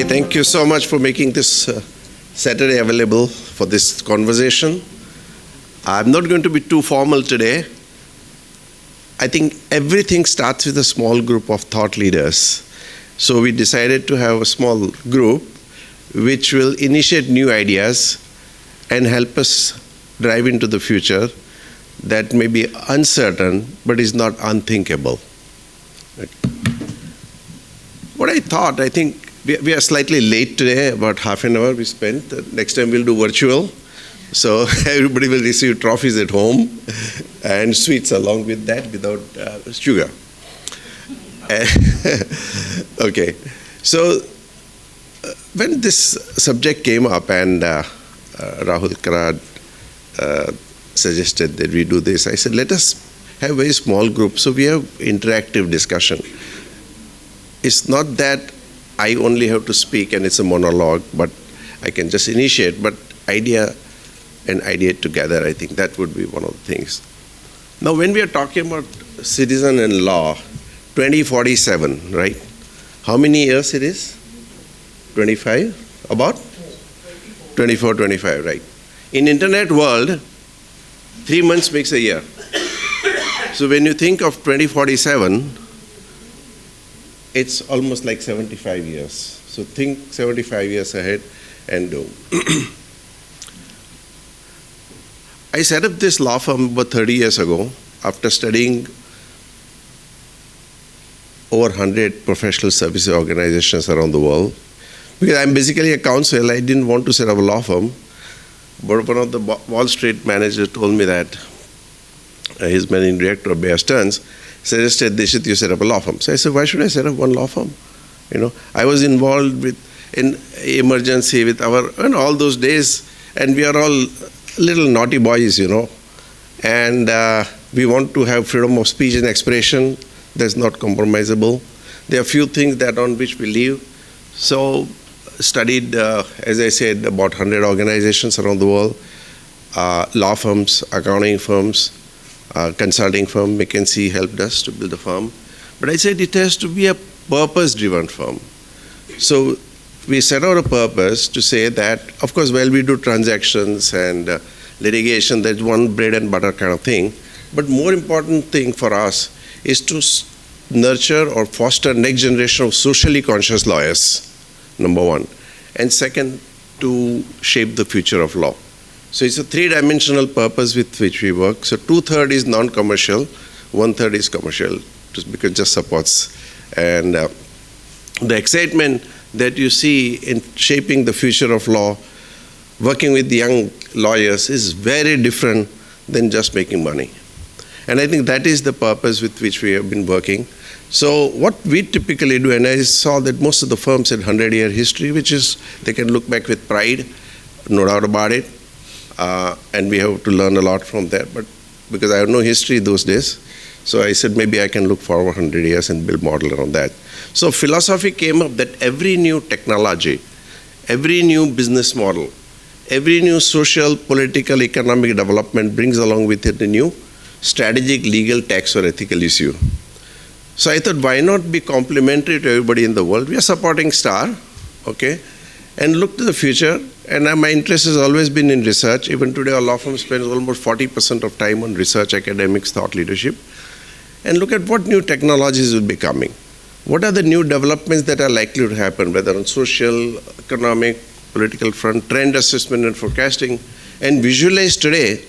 Thank you so much for making this Saturday available for this conversation. I'm not going to be too formal today. I think everything starts with a small group of thought leaders. So we decided to have a small group which will initiate new ideas and help us drive into the future that may be uncertain but is not unthinkable. What I think we are slightly late today, about half an hour we spent. Next time we'll do virtual. So everybody will receive trophies at home and sweets along with that without sugar. Okay. So when this subject came up and Rahul Karad suggested that we do this, I said, let us have a very small group so we have interactive discussion. It's not that I only have to speak and it's a monologue, but I can just initiate, but idea and ideate together, I think that would be one of the things. Now, when we are talking about citizen and law, 2047, right? How many years it is? 25? About? 24, 25, right. In internet world, 3 months makes a year. So when you think of 2047, it's almost like 75 years. So think 75 years ahead and do. I set up this law firm about 30 years ago after studying over 100 professional services organizations around the world. Because I'm basically a counsel, I didn't want to set up a law firm. But one of the Wall Street managers told me that his managing director, Bear Stearns, suggested Nishith, you set up a law firm. So I said, why should I set up one law firm? I was involved in emergency with all those days, and we are all little naughty boys, and we want to have freedom of speech and expression. That's not compromisable. There are few things that on which we live. So studied, as I said, about 100 organizations around the world, law firms, accounting firms, consulting firm. McKinsey helped us to build a firm. But I said it has to be a purpose-driven firm. So we set out a purpose to say that, of course, while we do transactions and litigation, that's one bread and butter kind of thing. But more important thing for us is to nurture or foster next generation of socially conscious lawyers, number one. And second, to shape the future of law. So it's a three-dimensional purpose with which we work. So 2/3 is non-commercial, 1/3 is commercial, just because it just supports. And the excitement that you see in shaping the future of law, working with young lawyers, is very different than just making money. And I think that is the purpose with which we have been working. So what we typically do, and I saw that most of the firms had 100-year history, which is they can look back with pride, no doubt about it. And we have to learn a lot from that, but because I have no history those days, so I said maybe I can look forward 100 years and build model around that. So philosophy came up that every new technology, every new business model, every new social, political, economic development brings along with it a new strategic, legal, tax, or ethical issue. So I thought, why not be complementary to everybody in the world? We are supporting STAR, okay, and look to the future. And my interest has always been in research. Even today, our law firm spends almost 40% of time on research, academics, thought leadership. And look at what new technologies will be coming. What are the new developments that are likely to happen, whether on social, economic, political front, trend assessment and forecasting, and visualize today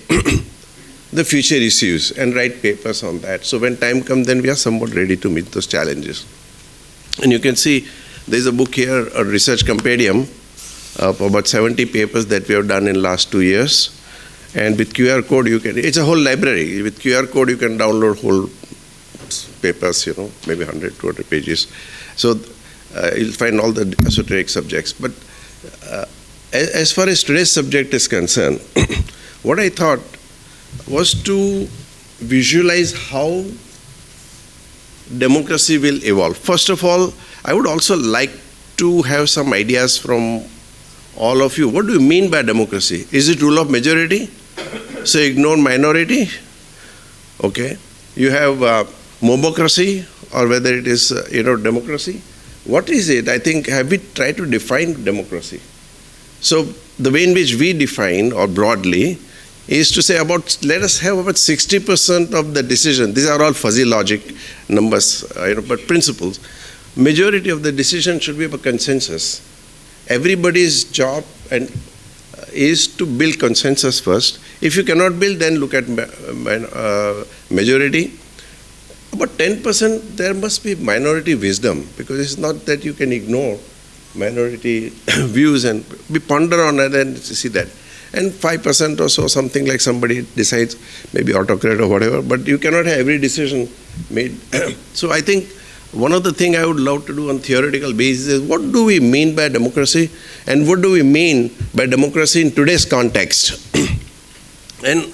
the future issues and write papers on that. So when time comes, then we are somewhat ready to meet those challenges. And you can see there's a book here, a research compendium, of about 70 papers that we have done in last 2 years. And with QR code, it's a whole library. With QR code, you can download whole papers, maybe 100, 200 pages. So you'll find all the esoteric subjects. But as far as today's subject is concerned, what I thought was to visualize how democracy will evolve. First of all, I would also like to have some ideas from all of you. What do you mean by democracy? Is it rule of majority? So ignore minority? Okay. You have mobocracy, or whether it is democracy. what is it? I think, have we tried to define democracy? So the way in which we define, or broadly, is to say let us have about 60% of the decision. These are all fuzzy logic numbers, but principles. Majority of the decision should be a consensus. Everybody's job is to build consensus first. If you cannot build, then look at majority. About 10%, there must be minority wisdom, because it's not that you can ignore minority views and we ponder on it and see that. And 5% or so, something like somebody decides, maybe autocrat or whatever, but you cannot have every decision made. So I think one of the things I would love to do on theoretical basis is, what do we mean by democracy, and what do we mean by democracy in today's context? And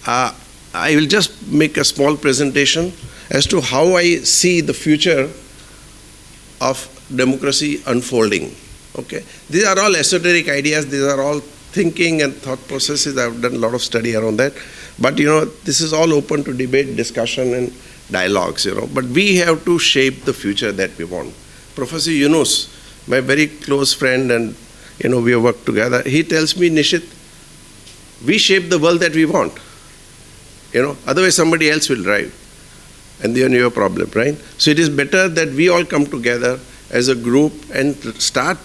I will just make a small presentation as to how I see the future of democracy unfolding. Okay, these are all esoteric ideas. These are all thinking and thought processes. I've done a lot of study around that. But this is all open to debate, discussion, and dialogues. But we have to shape the future that we want. Professor Yunus, my very close friend, and we have worked together. He tells me, Nishith, we shape the world that we want. Otherwise somebody else will drive, and then you have a problem, right? So it is better that we all come together as a group and start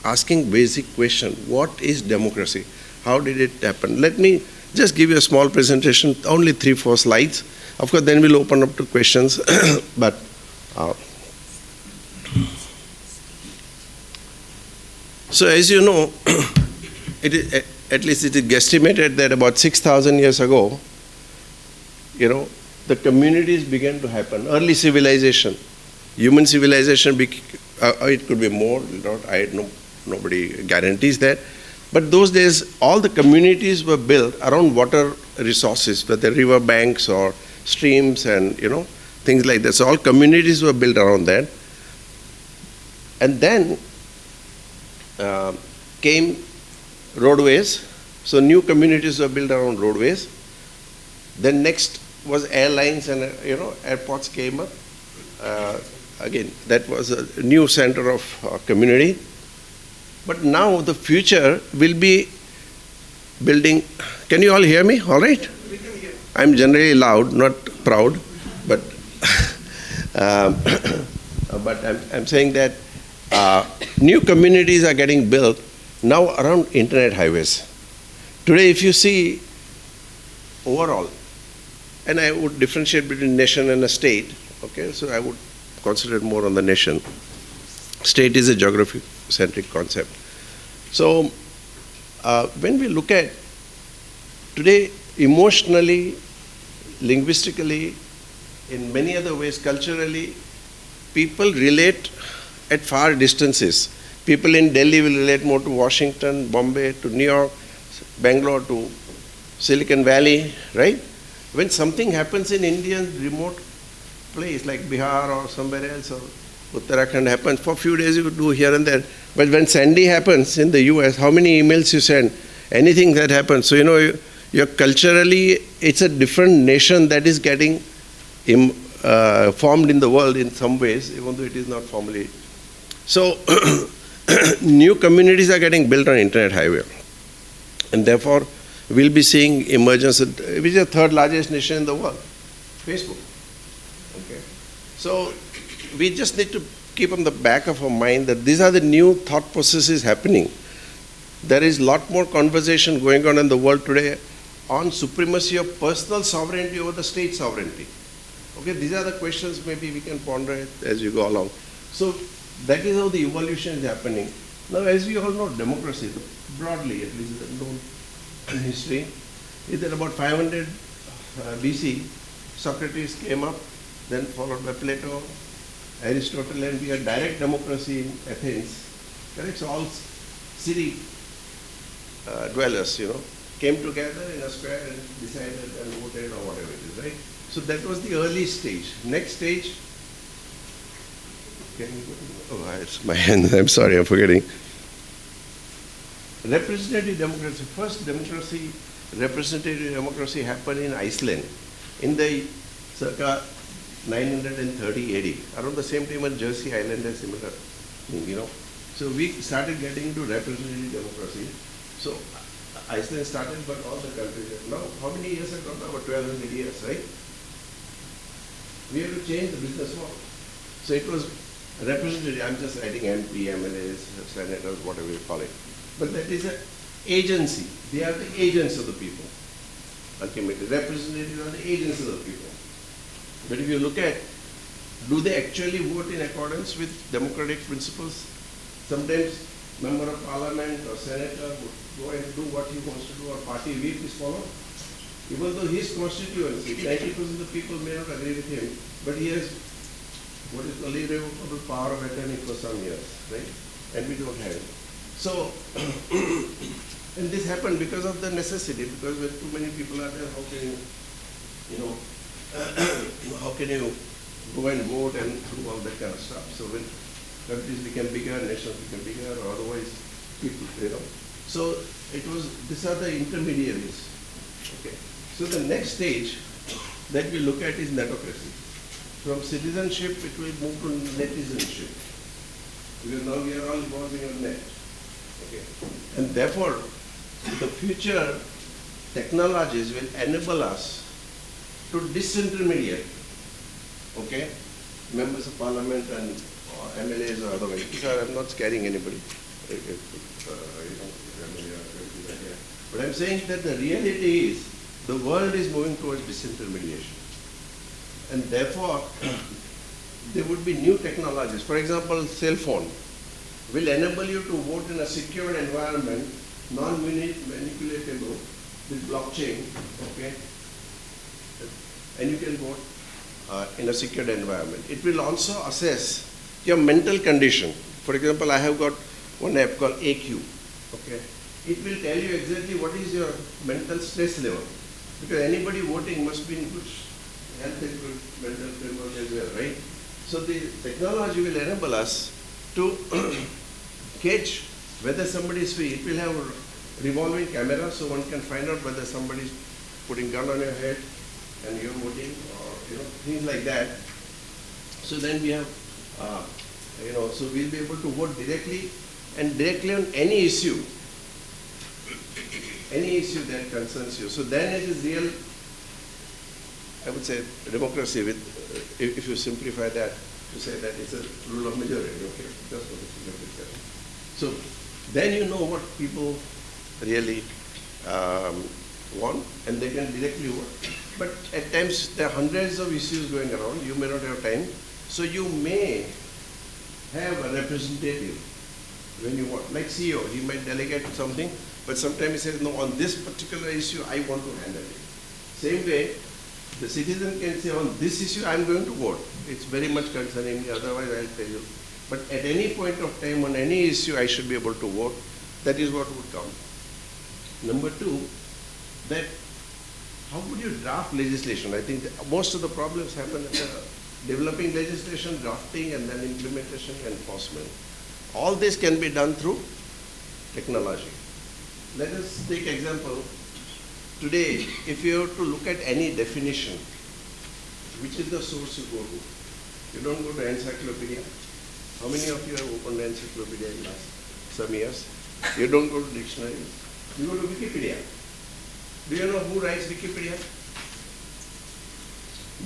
asking basic question. What is democracy? How did it happen? Let me just give you a small presentation, only 3-4 slides. Of course, then we'll open up to questions. But so as you know, at least it is guesstimated that about 6,000 years ago, the communities began to happen. Early civilization, human civilization, it could be more. Nobody guarantees that. But those days, all the communities were built around water resources, whether river banks or streams and things like that. So all communities were built around that. And then came roadways. So new communities were built around roadways. Then next was airlines, and airports came up. Again, that was a new center of community. But now the future will be building. Can you all hear me? All right? We can hear. I'm generally loud, not proud, but but I'm saying that new communities are getting built now around internet highways. Today, if you see overall, and I would differentiate between nation and a state. Okay, so I would concentrate more on the nation. State is a geographic-centric concept. So when we look at today, emotionally, linguistically, in many other ways, culturally, people relate at far distances. People in Delhi will relate more to Washington, Bombay, to New York, Bangalore, to Silicon Valley, right? When something happens in Indian remote place like Bihar or somewhere else, or Uttarakhand happens, for a few days you do here and there. But when Sandy happens in the US, how many emails you send? Anything that happens. So, you're culturally, it's a different nation that is getting formed in the world in some ways, even though it is not formally. So, new communities are getting built on internet highway. And therefore, we'll be seeing emergence, which is the third largest nation in the world, Facebook. Okay. So we just need to keep on the back of our mind that these are the new thought processes happening. There is a lot more conversation going on in the world today on supremacy of personal sovereignty over the state sovereignty. Okay, these are the questions maybe we can ponder as you go along. So that is how the evolution is happening. Now, as we all know, democracy, broadly at least known in history, is that about 500 BC, Socrates came up, then followed by Plato, Aristotle, and we had direct democracy in Athens. Correct? So all city dwellers, came together in a square and decided and voted or whatever it is, right? So that was the early stage. Next stage, can you go to, oh, it's my hand, I'm sorry, I'm forgetting. Representative democracy. First democracy, representative democracy happened in Iceland in the circa 930 AD. Around the same time when Jersey Island has similar thing. So we started getting into representative democracy. So Iceland started, but all the countries. Now, how many years ago? About 1200 years, right? We have to change the business model. So it was representative. I'm just writing MP, MLAs, senators, whatever you call it. But that is an agency. They are the agents of the people. Ultimately, representatives are the agents of the people. But if you look at, do they actually vote in accordance with democratic principles? Sometimes member of parliament or senator would go and do what he wants to do, or party whip is followed. Even though his constituency, 90% of the people may not agree with him, but he has what is called irrevocable power of attorney for some years, right? And we don't have it. So, and this happened because of the necessity, because when too many people are there, how can how can you go and vote and do all that kind of stuff? So when countries become bigger, nations become bigger, or otherwise people. So these are the intermediaries. Okay. So the next stage that we look at is netocracy. From citizenship, it will move to netizenship. Because now we are all evolving on net. Okay. And therefore, the future technologies will enable us to disintermediate, okay, members of parliament and MLAs or otherwise. I'm not scaring anybody. But I'm saying that the reality is the world is moving towards disintermediation. And therefore, there would be new technologies. For example, cell phone will enable you to vote in a secured environment, non-manipulatable, with blockchain, okay? And you can vote in a secured environment. It will also assess your mental condition. For example, I have got one app called AQ, okay? It will tell you exactly what is your mental stress level. Because anybody voting must be in good health and good mental framework as well, right? So the technology will enable us to catch whether somebody is free. It will have a revolving camera, so one can find out whether somebody is putting gun on your head and you're voting, or things like that. So then we have, so we'll be able to vote directly and directly on any issue that concerns you. So then it is real, I would say, democracy with, if you simplify that, to say that it's a rule of majority, okay, just for the sake of discussion. So then you know what people really want, and they can directly vote. But at times there are hundreds of issues going around, you may not have time, so you may have a representative when you want, like CEO, he might delegate something, but sometimes he says, no, on this particular issue, I want to handle it. Same way, the citizen can say, on this issue, I'm going to vote. It's very much concerning me, otherwise I'll tell you. But at any point of time, on any issue, I should be able to vote. That is what would come. Number two, that how would you draft legislation? I think most of the problems happen at the developing legislation, drafting, and then implementation, enforcement. All this can be done through technology. Let us take example. Today, if you have to look at any definition, which is the source you go to? You don't go to encyclopedia. How many of you have opened encyclopedia in last some years? You don't go to dictionaries. You go to Wikipedia. Do you know who writes Wikipedia?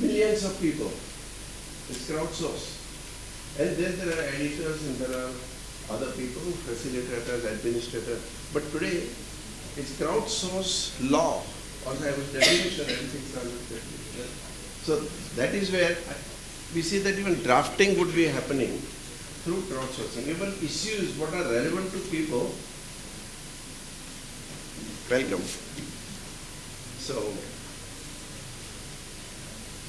Millions of people. It's crowdsourced. And then there are editors and there are other people, facilitators, administrators. But today, it's crowdsourced law. Also, I was definition, everything's done with definition. So that is where we see that even drafting would be happening through crowdsourcing. Even issues what are relevant to people, welcome. So,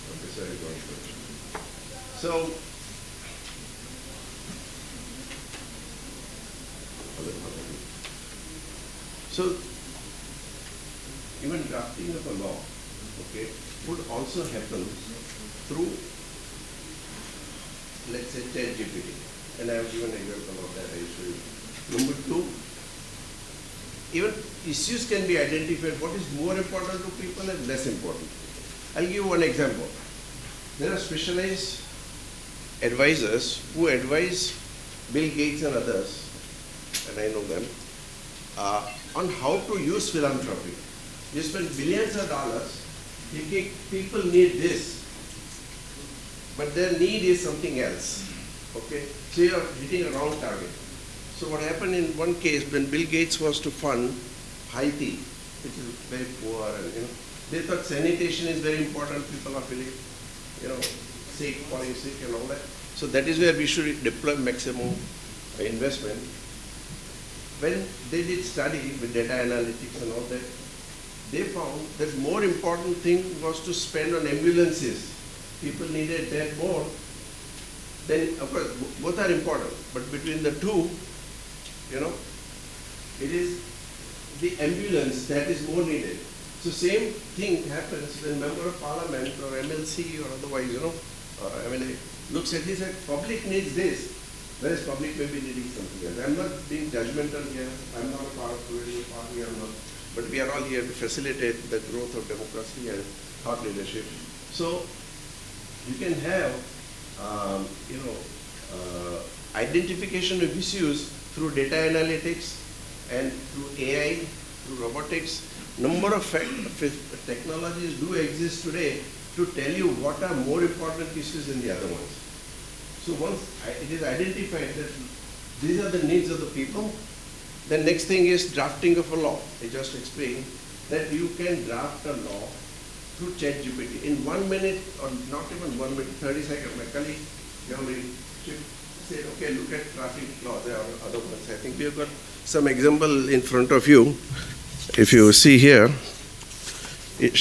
okay, sorry, so, even drafting of a law, okay, would also happen through, let's say, ChatGPT. And I have given an example of that, I will show you. Number two, even issues can be identified, what is more important to people and less important. I'll give you one example. there are specialized advisors who advise Bill Gates and others, and I know them, on how to use philanthropy. You spend billions of dollars thinking people need this, but their need is something else. Okay, so you are hitting a wrong target. So what happened in one case when Bill Gates was to fund Haiti, which is very poor, and they thought sanitation is very important. People are feeling, sick, falling sick, and all that. So that is where we should deploy maximum investment. When they did study with data analytics and all that, they found that more important thing was to spend on ambulances. People needed that more. Then, of course, both are important, but between the two, it is the ambulance that is more needed. So same thing happens when member of parliament or MLC or otherwise, MLA looks at this and public needs this, whereas public may be needing something else. I'm not being judgmental here. I'm not a part of political party. I'm not, but we are all here to facilitate the growth of democracy and thought leadership. So you can have, identification of issues through data analytics and through AI, through robotics. Number of technologies do exist today to tell you what are more important issues than the other ones. So once it is identified that these are the needs of the people, the next thing is drafting of a law. I just explained that you can draft a law through ChatGPT. In 1 minute, or not even 1 minute, 30 seconds, my colleague, said, okay, look at traffic law. There are other ones. I think we have got some example in front of you. If you see here, it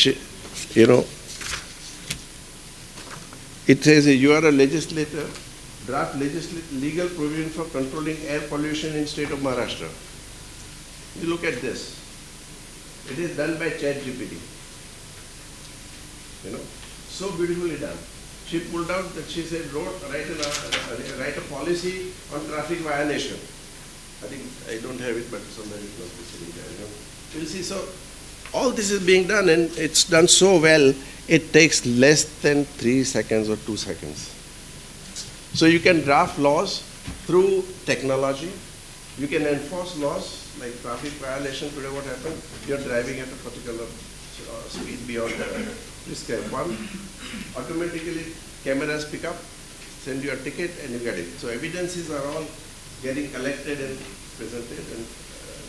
says you are a legislator, draft legal provision for controlling air pollution in state of Maharashtra. You look at this. It is done by ChatGPT. So beautifully done. She pulled out that she said, write a policy on traffic violation. I think I don't have it, but somewhere it must be sitting there. You'll see. So all this is being done, and it's done so well. It takes less than 3 seconds or 2 seconds. So you can draft laws through technology. You can enforce laws like traffic violation. Today, what happened? You're driving at a particular speed beyond the prescribed one. Automatically, cameras pick up, send you a ticket, and you get it. So evidences are all getting collected and presented, and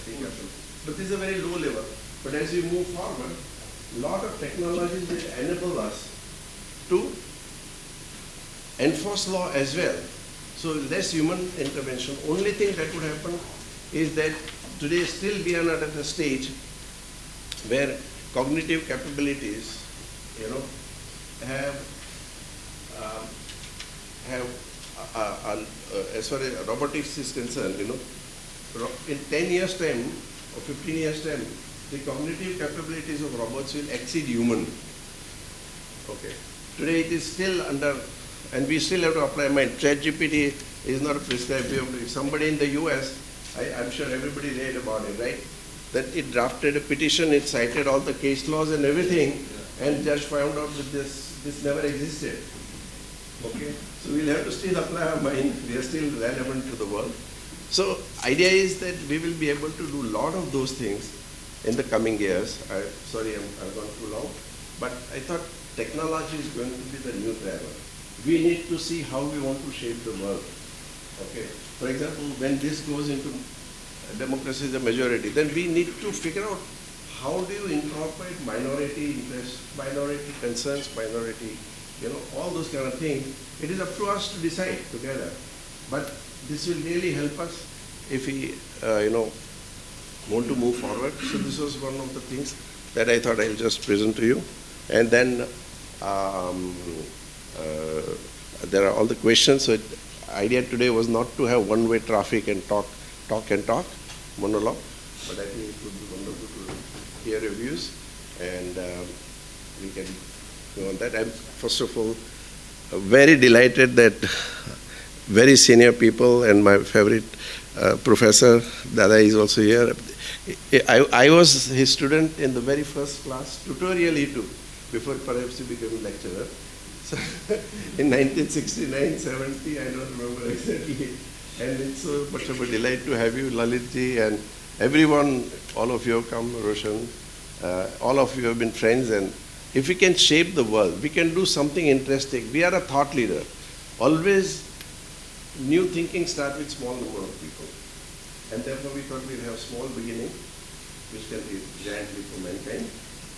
things happen. But this is a very low level. But as we move forward, a lot of technologies will enable us to enforce law as well. So less human intervention. Only thing that would happen is that today still we are not at a stage where cognitive capabilities, as far as robotics is concerned, in 10 years' time or 15 years' time, the cognitive capabilities of robots will exceed human. Okay. Today it is still under, and we still have to apply mind. ChatGPT is not a prescribed. If somebody in the US, I'm sure everybody read about it, right? That it drafted a petition, it cited all the case laws and everything, and judge found out that this never existed. Okay, so we'll have to still apply our mind. We are still relevant to the world. So idea is that we will be able to do a lot of those things in the coming years. Sorry, I've gone too long, but I thought technology is going to be the new driver. We need to see how we want to shape the world. Okay, for example, when this goes into democracy is the majority, then we need to figure out how do you incorporate minority interests, minority concerns, minority, all those kind of things. It is up to us to decide together. But this will really help us if we, want to move forward. So this was one of the things that I thought I'll just present to you. And then there are all the questions. So idea today was not to have one-way traffic and talk, monologue, but I think it would be wonderful to hear your views, and we can go on that. I'm, first of all, very delighted that very senior people and my favorite Professor Desai is also here. I was his student in the very first class, tutorial he took, before perhaps he became a lecturer. So in 1969, 70, I don't remember exactly. And it's so much of a delight to have you, Lalitji, and everyone, all of you have come, Roshan. All of you have been friends, and if we can shape the world, we can do something interesting. We are a thought leader. Always new thinking starts with small number of people. And therefore we thought we'd have small beginning, which can be giant leap for mankind.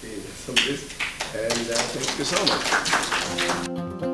Okay, some risk. And thank you so much.